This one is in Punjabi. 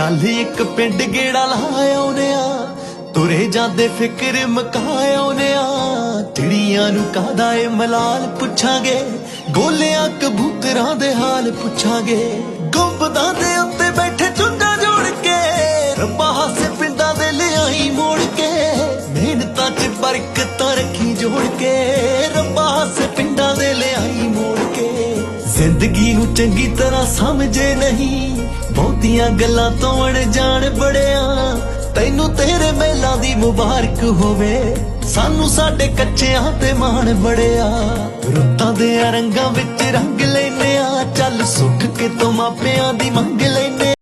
ਚੱਲ ਇੱਕ ਪਿੰਡ ਗੇੜਾ ਲਾਇਆ ਆਉਨੇ ਆ, ਤੁਰੇ ਜਾਂਦੇ ਫਿਕਰ ਮਕਾਇਆ ਆਉਨੇ ਆ। ਚਿੜੀਆਂ ਨੂੰ ਕਾਹਦਾ ਏ ਮਲਾਲ ਪੁੱਛਾਂਗੇ, ਗੋਲਿਆਂ ਕਬੂਤਰਾਂ ਦੇ ਹਾਲ ਪੁੱਛਾਂਗੇ। ਗੁੰਬਦਾਂ ਦੇ ਉੱਤੇ ਬੈਠੇ ਚੁੰਝਾਂ ਜੋੜ ਕੇ, ਰੱਬਾ ਹਾਸੇ ਪਿੰਡਾਂ ਦੇ ਲਿਆਈ ਮੋੜ ਕੇ। ਮਿਹਨਤਾਂ 'ਚ ਬਰਕਤਾਂ ਰੱਖੀ ਜੋੜ ਕੇ, ਰੱਬਾ ਹਾਸੇ ਪਿੰਡਾਂ ਦੇ ਲਿਆਈ ਮੋੜ ਕੇ। ਜ਼ਿੰਦਗੀ ਨੂੰ ਚੰਗੀ ਤਰ੍ਹਾਂ ਸਮਝੇ ਨਹੀਂ, ਬਹੁਤੀਆਂ ਗੱਲਾਂ ਤੋਂ ਅਣਜਾਣ ਬੜਿਆ। ਤੈਨੂੰ ਤੇਰੇ ਮੇਲਾਂ ਦੀ ਮੁਬਾਰਕ ਹੋਵੇ, ਸਾਨੂੰ ਸਾਡੇ ਕੱਚਿਆਂ ਤੇ ਮਾਣ ਬੜਿਆ। ਰੁੱਤਾਂ ਦੇ ਰੰਗਾਂ ਵਿੱਚ ਰੰਗ ਲੈਨੇ ਆ, ਚੱਲ ਸੁੱਖ ਕੇ ਤੋਂ ਮਾਪਿਆਂ ਦੀ ਮੰਗ ਲੈਨੇ।